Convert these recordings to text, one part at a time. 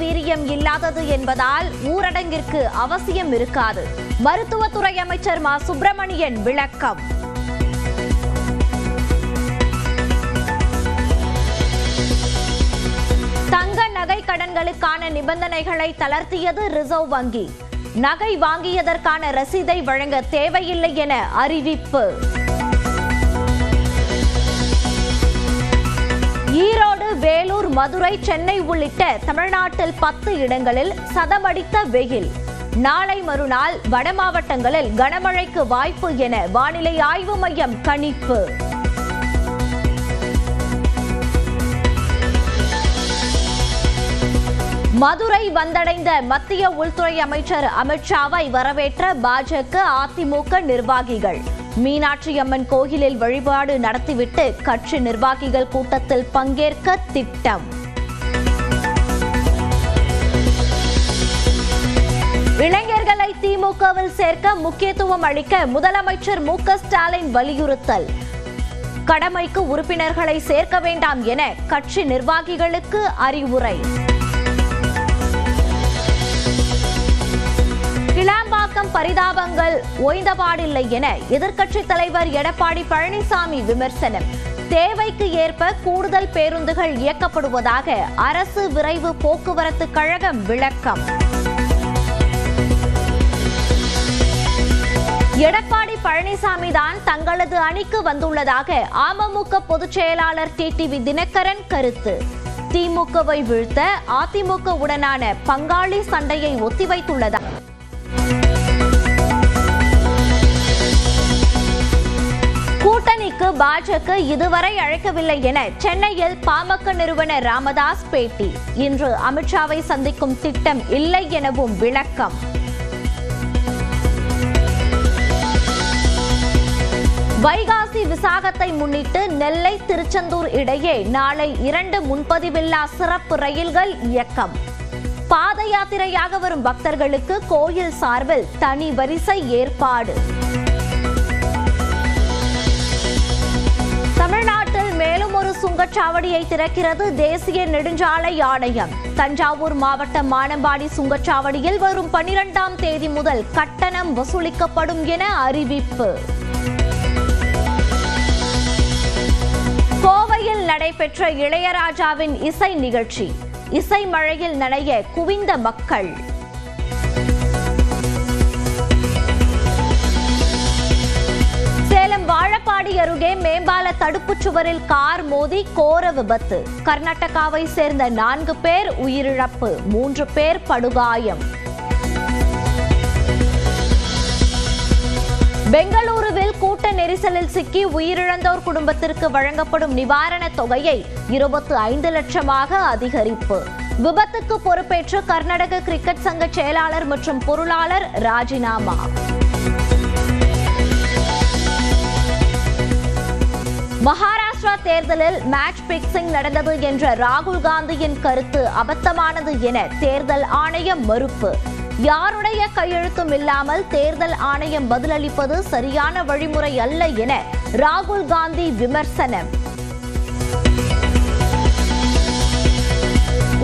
வீரியம் இல்லாதது என்பதால் ஊரடங்கிற்கு அவசியம் இருக்காது. மருத்துவத்துறை அமைச்சர் மா சுப்பிரமணியன் விளக்கம். தங்க நகை கடன்களுக்கான நிபந்தனைகளை தளர்த்தியது ரிசர்வ் வங்கி. நகை வாங்கியதற்கான ரசீதை வழங்க தேவையில்லை என அறிவிப்பு. ஈரோடு, வேலூர், மதுரை, சென்னை உள்ளிட்ட தமிழ்நாட்டில் 10 இடங்களில் சதமடித்த வெயில். நாளை மறுநாள் வட மாவட்டங்களில் கனமழைக்கு வாய்ப்பு என வானிலை ஆய்வு மையம் கணிப்பு. மதுரை வந்தடைந்த மத்திய உள்துறை அமைச்சர் அமித்ஷாவை வரவேற்ற பாஜக, அதிமுக நிர்வாகிகள். மீனாட்சி அம்மன் கோயிலில் வழிபாடு நடத்திவிட்டு கட்சி நிர்வாகிகள் கூட்டத்தில் பங்கேற்க திட்டம். இளைஞர்களை திமுகவில் சேர்க்க முக்கியத்துவம் அளிக்க முதலமைச்சர் மு.க. ஸ்டாலின் வலியுறுத்தல். கடமைக்கு உறுப்பினர்களை சேர்க்க வேண்டாம் என கட்சி நிர்வாகிகளுக்கு அறிவுரை. கிளாம்பாக்கம் பரிதாபங்கள் ஓய்ந்தபாடில்லை என எதிர்க்கட்சித் தலைவர் எடப்பாடி பழனிசாமி விமர்சனம். தேவைக்கு ஏற்ப கூடுதல் பேருந்துகள் இயக்கப்படுவதாக அரசு விரைவு போக்குவரத்து கழகம் விளக்கம். எடப்பாடி பழனிசாமி தான் தங்களது அணிக்கு வந்துள்ளதாக அமமுக பொதுச் செயலாளர் டிடிவி தினகரன் கருத்து. திமுகவை வீழ்த்த அதிமுக உடனான பங்காளி சண்டையை ஒத்திவைத்துள்ளதா? கூட்டணிக்கு பாஜக இதுவரை அழைக்கவில்லை என சென்னையில் பாமக நிறுவனர் ராமதாஸ் பேட்டி. இன்று அமித்ஷாவை சந்திக்கும் திட்டம் இல்லை எனவும் விளக்கம். வைகாசி விசாகத்தை முன்னிட்டு நெல்லை, திருச்செந்தூர் இடையே நாளை 2 முன்பதிவில்லா சிறப்பு ரயில்கள் இயக்கம். பாத யாத்திரையாக வரும் பக்தர்களுக்கு கோயில் சார்பில் தனி வரிசை ஏற்பாடு. தமிழ்நாட்டில் மேலும் ஒரு சுங்கச்சாவடியை திறக்கிறது தேசிய நெடுஞ்சாலை ஆணையம். தஞ்சாவூர் மாவட்டம் மானம்பாடி சுங்கச்சாவடியில் வரும் 12ஆம் தேதி முதல் கட்டணம் வசூலிக்கப்படும் என அறிவிப்பு. கோவையில் நடைபெற்ற இளையராஜாவின் இசை நிகழ்ச்சி. இசை மழையில் நனைய குவிந்த மக்கள். சேலம் வாழப்பாடி அருகே மேம்பால தடுப்புச் சுவரில் கார் மோதி கோர விபத்து. கர்நாடகாவை சேர்ந்த 4 பேர் உயிரிழப்பு, 3 பேர் படுகாயம். பெங்களூருவில் கூட்ட நெரிசலில் சிக்கி உயிரிழந்தோர் குடும்பத்திற்கு வழங்கப்படும் நிவாரணத் தொகையை 25 லட்சமாக அதிகரிப்பு. விபத்துக்கு பொறுப்பேற்று கர்நாடக கிரிக்கெட் சங்க செயலாளர் மற்றும் பொருளாளர் ராஜினாமா. மகாராஷ்டிரா தேர்தலில் மேட்ச் பிக்சிங் நடந்தது என்ற ராகுல் காந்தியின் கருத்து அபத்தமானது என தேர்தல் ஆணையம் மறுப்பு. யாருடைய கையெழுத்தும் இல்லாமல் தேர்தல் ஆணையம் பதிலளிப்பது சரியான வழிமுறை அல்ல என ராகுல் காந்தி விமர்சனம்.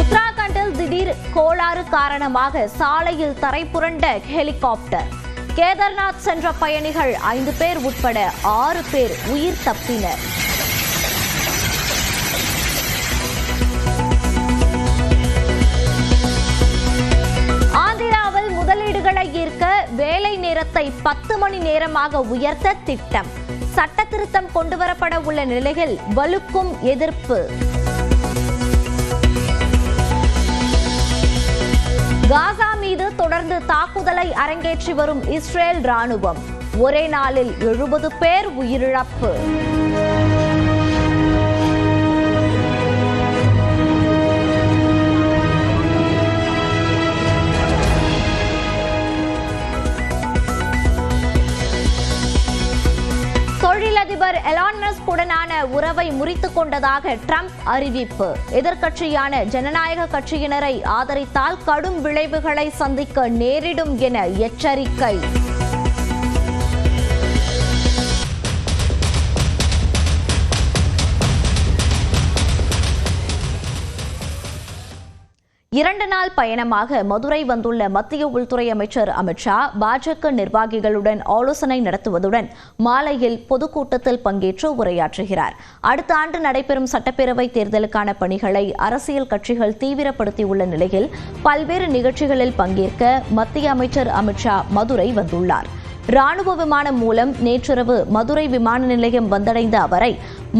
உத்தராகண்டில் திடீர் கோளாறு காரணமாக சாலையில் தரைபுரண்ட ஹெலிகாப்டர். கேதார்நாத் சென்ற பயணிகள் 5 பேர் உட்பட 6 பேர் உயிர் தப்பினர். ஆந்திராவில் முதலீடுகளை ஈர்க்க வேலை நேரத்தை 10 மணி நேரமாக உயர்த்த திட்டம். சட்ட திருத்தம் கொண்டுவரப்பட உள்ள நிலையில் வலுக்கும் எதிர்ப்பு. காசா மீது தொடர்ந்து தாக்குதலை அரங்கேற்றி வரும் இஸ்ரேல் ராணுவம். ஒரே நாளில் 70 பேர் உயிரிழப்பு. தொழிலதிபர் எலான் மஸ்க் உடனான உறவை முறித்துக் கொண்டதாக ட்ரம்ப் அறிவிப்பு. எதிர்க்கட்சியான ஜனநாயக கட்சியினரை ஆதரித்தால் கடும் விளைவுகளை சந்திக்க நேரிடும் என எச்சரிக்கை. 2 நாள் பயணமாக மதுரை வந்துள்ள மத்திய உள்துறை அமைச்சர் அமித் ஷா பாஜக நிர்வாகிகளுடன் ஆலோசனை நடத்துவதுடன் மாலையில் பொதுக்கூட்டத்தில் பங்கேற்று உரையாற்றுகிறார். அடுத்த ஆண்டு நடைபெறும் சட்டப்பேரவை தேர்தலுக்கான பணிகளை அரசியல் கட்சிகள் தீவிரப்படுத்தியுள்ள நிலையில் பல்வேறு நிகழ்ச்சிகளில் பங்கேற்க மத்திய அமைச்சர் அமித் ஷா மதுரை வந்துள்ளார். ராணுவ விமானம் மூலம் நேற்றிரவு மதுரை விமான நிலையம் வந்தடைந்த அவரை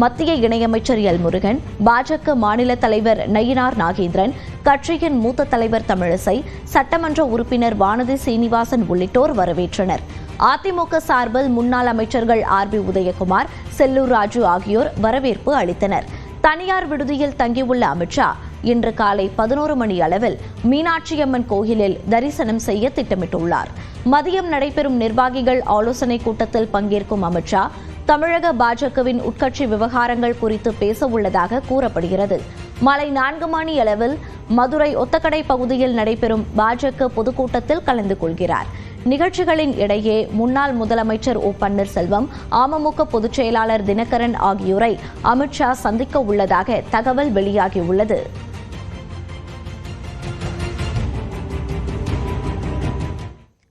மத்திய இணையமைச்சர் எல் முருகன், பாஜக மாநில தலைவர் நயினார் நாகேந்திரன், கட்சியின் மூத்த தலைவர் தமிழிசை, சட்டமன்ற உறுப்பினர் வானதி சீனிவாசன் உள்ளிட்டோர் வரவேற்றனர். அதிமுக சார்பில் முன்னாள் அமைச்சர்கள் ஆர்.பி. உதயகுமார், செல்லூர் ராஜு ஆகியோர் வரவேற்பு அளித்தனர். தனியார் விடுதியில் தங்கியுள்ள அமித் ஷா இன்று காலை 11 மணி அளவில் மீனாட்சியம்மன் கோயிலில் தரிசனம் செய்ய திட்டமிட்டுள்ளார். மதியம் நடைபெறும் நிர்வாகிகள் ஆலோசனை கூட்டத்தில் பங்கேற்கும் அமித் ஷா தமிழக பாஜகவின் உட்கட்சி விவகாரங்கள் குறித்து பேச உள்ளதாக கூறப்படுகிறது. மாலை 4 மணி அளவில் மதுரை ஒத்தக்கடை பகுதியில் நடைபெறும் பாஜக பொதுக்கூட்டத்தில் கலந்து கொள்கிறார். நிகழ்ச்சிகளின் இடையே முன்னாள் முதலமைச்சர் ஓ பன்னீர்செல்வம், அமமுக பொதுச் செயலாளர் தினகரன் ஆகியோரை அமித் ஷா சந்திக்க உள்ளதாக தகவல் வெளியாகியுள்ளது.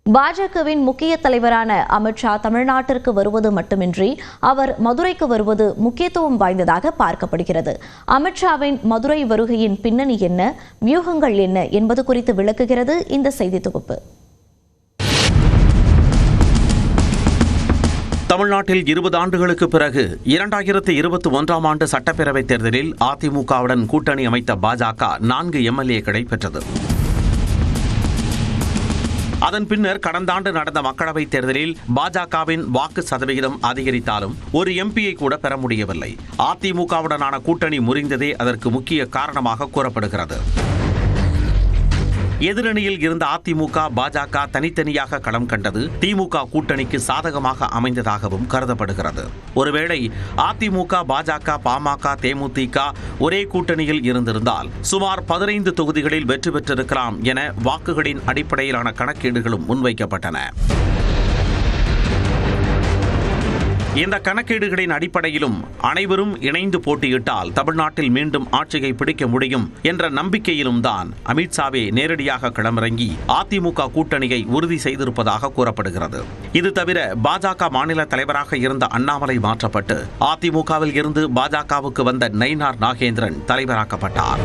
பாஜகவின் முக்கிய தலைவரான அமித் ஷா தமிழ்நாட்டிற்கு வருவது மட்டுமின்றி அவர் மதுரைக்கு வருவது முக்கியத்துவம் வாய்ந்ததாக பார்க்கப்படுகிறது. அமித் ஷாவின் மதுரை வருகையின் பின்னணி என்ன, வியூகங்கள் என்ன என்பது குறித்து விளக்குகிறது இந்த செய்தி தொகுப்பு. தமிழ்நாட்டில் 20 ஆண்டுகளுக்கு பிறகு 2021ஆம் ஆண்டு சட்டப்பேரவைத் தேர்தலில் அதிமுகவுடன் கூட்டணி அமைத்த பாஜக 4 எம்எல்ஏக்களை பெற்றது. அதன் பின்னர் கடந்த ஆண்டு நடந்த மக்களவைத் தேர்தலில் பாஜகவின் வாக்கு சதவிகிதம் அதிகரித்தாலும் ஒரு எம்பியை கூட பெற முடியவில்லை. அதிமுகவுடனான கூட்டணி முறிந்ததே அதற்கு முக்கிய காரணமாக கூறப்படுகிறது. எதிரணியில் இருந்த அதிமுக, பாஜக தனித்தனியாக களம் கண்டது திமுக கூட்டணிக்கு சாதகமாக அமைந்ததாகவும் கருதப்படுகிறது. ஒருவேளை அதிமுக, பாஜக, பாமக, தேமுதிக ஒரே கூட்டணியில் இருந்திருந்தால் சுமார் 15 தொகுதிகளில் வெற்றி பெற்றிருக்கலாம் என வாக்குகளின் அடிப்படையிலான கணக்கீடுகளும் முன்வைக்கப்பட்டன. இந்த கணக்கீடுகளின் அடிப்படையிலும் அனைவரும் இணைந்து போட்டியிட்டால் தமிழ்நாட்டில் மீண்டும் ஆட்சியை பிடிக்க முடியும் என்ற நம்பிக்கையிலும் தான் அமித்ஷாவே நேரடியாக களமிறங்கி அதிமுக கூட்டணியை உறுதி செய்திருப்பதாக கூறப்படுகிறது. இது தவிர பாஜக மாநில தலைவராக இருந்த அண்ணாமலை மாற்றப்பட்டு அதிமுகவில் இருந்து பாஜகவுக்கு வந்த நயினார் நாகேந்திரன் தலைவராக்கப்பட்டார்.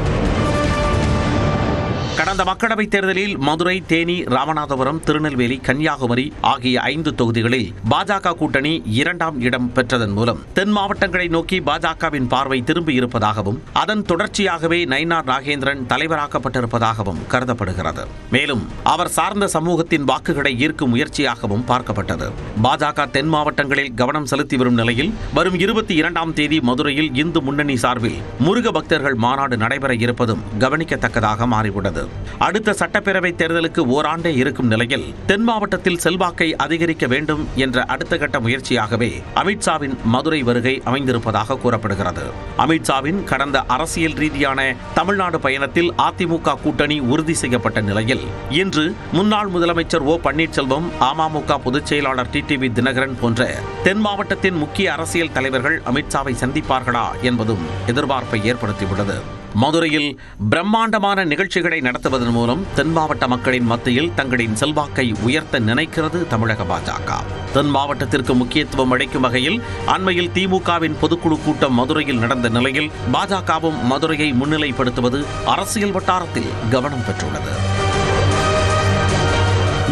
கடந்த மக்களவைத் தேர்தலில் மதுரை, தேனி, ராமநாதபுரம், திருநெல்வேலி, கன்னியாகுமரி ஆகிய 5 தொகுதிகளில் பாஜக கூட்டணி 2ஆம் இடம் பெற்றதன் மூலம் தென் மாவட்டங்களை நோக்கி பாஜகவின் பார்வை திரும்பியிருப்பதாகவும் அதன் தொடர்ச்சியாகவே நயினார் நாகேந்திரன் தலைவராக்கப்பட்டிருப்பதாகவும் கருதப்படுகிறது. மேலும் அவர் சார்ந்த சமூகத்தின் வாக்குகளை ஈர்க்கும் முயற்சியாகவும் பார்க்கப்பட்டது. பாஜக தென் மாவட்டங்களில் கவனம் செலுத்தி வரும் நிலையில் வரும் 22ஆம் தேதி மதுரையில் இந்து முன்னணி சார்பில் முருக பக்தர்கள் மாநாடு நடைபெற இருப்பதும் கவனிக்கத்தக்கதாக மாறியுள்ளது. அடுத்த சட்டப்பேரவை தேர்தலுக்கு ஓராண்டே இருக்கும் நிலையில் தென் மாவட்டத்தில் செல்வாக்கை அதிகரிக்க வேண்டும் என்ற அடுத்த கட்ட முயற்சியாகவே அமித்ஷாவின் மதுரை வருகை அமைந்திருப்பதாக கூறப்படுகிறது. அமித்ஷாவின் கடந்த அரசியல் ரீதியான தமிழ்நாடு பயணத்தில் அதிமுக கூட்டணி உறுதி செய்யப்பட்ட நிலையில் இன்று முன்னாள் முதலமைச்சர் ஓ பன்னீர்செல்வம், அமமுக பொதுச் செயலாளர் டிடிவி தினகரன் போன்ற தென் மாவட்டத்தின் முக்கிய அரசியல் தலைவர்கள் அமித்ஷாவை சந்திப்பார்களா என்பதும் எதிர்பார்ப்பை ஏற்படுத்தியுள்ளது. மதுரையில் பிரம்மாண்டமான நிகழ்ச்சிகளை நடத்துவதன் மூலம் தென் மாவட்ட மக்களின் மத்தியில் தங்களின் செல்வாக்கை உயர்த்த நினைக்கிறது தமிழக பாஜக. தென் மாவட்டத்திற்கு முக்கியத்துவம் அளிக்கும் வகையில் அண்மையில் திமுகவின் பொதுக்குழு கூட்டம் மதுரையில் நடந்த நிலையில் பாஜகவும் மதுரையை முன்னிலைப்படுத்துவது அரசியல் வட்டாரத்தில் கவனம் பெற்றுள்ளது.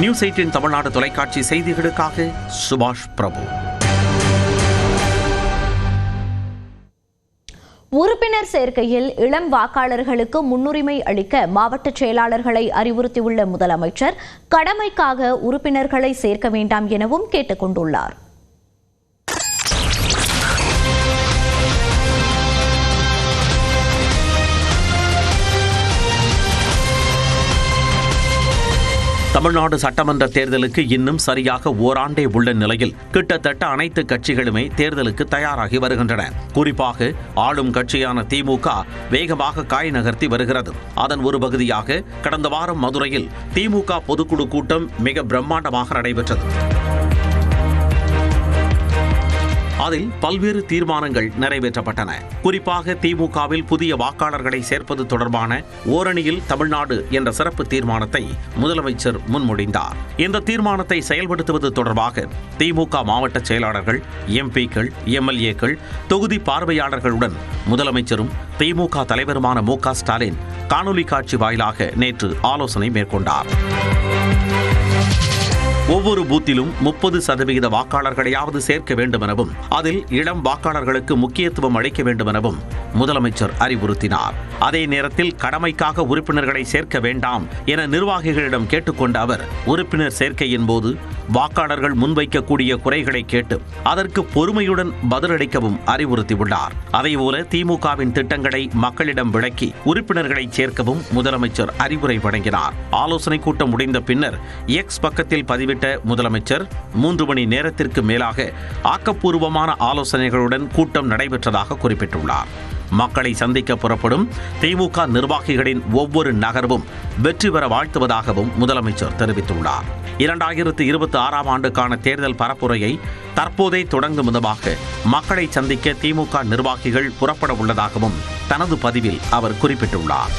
நியூஸ் 18 தமிழ்நாடு தொலைக்காட்சி செய்திகளுக்காக சுபாஷ் பிரபு. உறுப்பினர் சேர்க்கையில் இளம் வாக்காளர்களுக்கு முன்னுரிமை அளிக்க மாவட்ட செயலாளர்களை அறிவுறுத்தியுள்ள முதலமைச்சர் கடமைக்காக உறுப்பினர்களை சேர்க்க வேண்டாம் எனவும் கேட்டுக் கொண்டுள்ளார். தமிழ்நாடு சட்டமன்ற தேர்தலுக்கு இன்னும் சரியாக ஓராண்டே உள்ள நிலையில் கிட்டத்தட்ட அனைத்து கட்சிகளுமே தேர்தலுக்கு தயாராகி வருகின்றன. குறிப்பாக ஆளும் கட்சியான திமுக வேகமாக காய் நகர்த்தி வருகிறது. அதன் ஒரு பகுதியாக கடந்த வாரம் மதுரையில் திமுக பொதுக்குழு கூட்டம் மிக பிரம்மாண்டமாக நடைபெற்றது. அதில் பல்வேறு தீர்மானங்கள் நிறைவேற்றப்பட்டன. குறிப்பாக திமுகவில் புதிய வாக்காளர்களை சேர்ப்பது தொடர்பான ஓரணியில் தமிழ்நாடு என்ற சிறப்பு தீர்மானத்தை முதலமைச்சர் முன்மொழிந்தார். இந்த தீர்மானத்தை செயல்படுத்துவது தொடர்பாக திமுக மாவட்ட செயலாளர்கள், எம்பிக்கள், எம்எல்ஏக்கள், தொகுதி பார்வையாளர்களுடன் முதலமைச்சரும் திமுக தலைவருமான மு.க. ஸ்டாலின் காணொலி காட்சி வாயிலாக நேற்று ஆலோசனை மேற்கொண்டார். ஒவ்வொரு பூத்திலும் 30% வாக்காளர்களையாவது சேர்க்க வேண்டும் எனவும் அதில் இளம் வாக்காளர்களுக்கு முக்கியத்துவம் அளிக்க வேண்டும் எனவும் முதலமைச்சர் அறிவுறுத்தினார். அதே நேரத்தில் கடமைக்காக உறுப்பினர்களை சேர்க்க வேண்டாம் என நிர்வாகிகளிடம் கேட்டுக்கொண்ட அவர் உறுப்பினர் சேர்க்கையின் போது வாக்காளர்கள் முன்வைக்கக்கூடிய குறைகளை கேட்டு அதற்கு பொறுமையுடன் பதிலளிக்கவும் அறிவுறுத்தியுள்ளார். அதேபோல திமுகவின் திட்டங்களை மக்களிடம் விளக்கி உறுப்பினர்களை சேர்க்கவும் முதலமைச்சர் அறிவுரை வழங்கினார். ஆலோசனை கூட்டம் முடிந்த பின்னர் எக்ஸ் பக்கத்தில் பதிவிட்ட முதலமைச்சர் 3 மணி நேரத்திற்கு மேலாக ஆக்கப்பூர்வமான ஆலோசனைகளுடன் கூட்டம் நடைபெற்றதாக குறிப்பிட்டுள்ளார். மக்களை சந்திக்க புறப்படும் திமுக நிர்வாகிகளின் ஒவ்வொரு நகர்வும் வெற்றி பெற வாழ்த்துவதாகவும் முதலமைச்சர் தெரிவித்துள்ளார். 2026ஆம் ஆண்டுக்கான தேர்தல் பரப்புரையை தற்போதே தொடங்கும் விதமாக மக்களை சந்திக்க திமுக நிர்வாகிகள் புறப்பட உள்ளதாகவும் தனது பதிவில் அவர் குறிப்பிட்டுள்ளார்.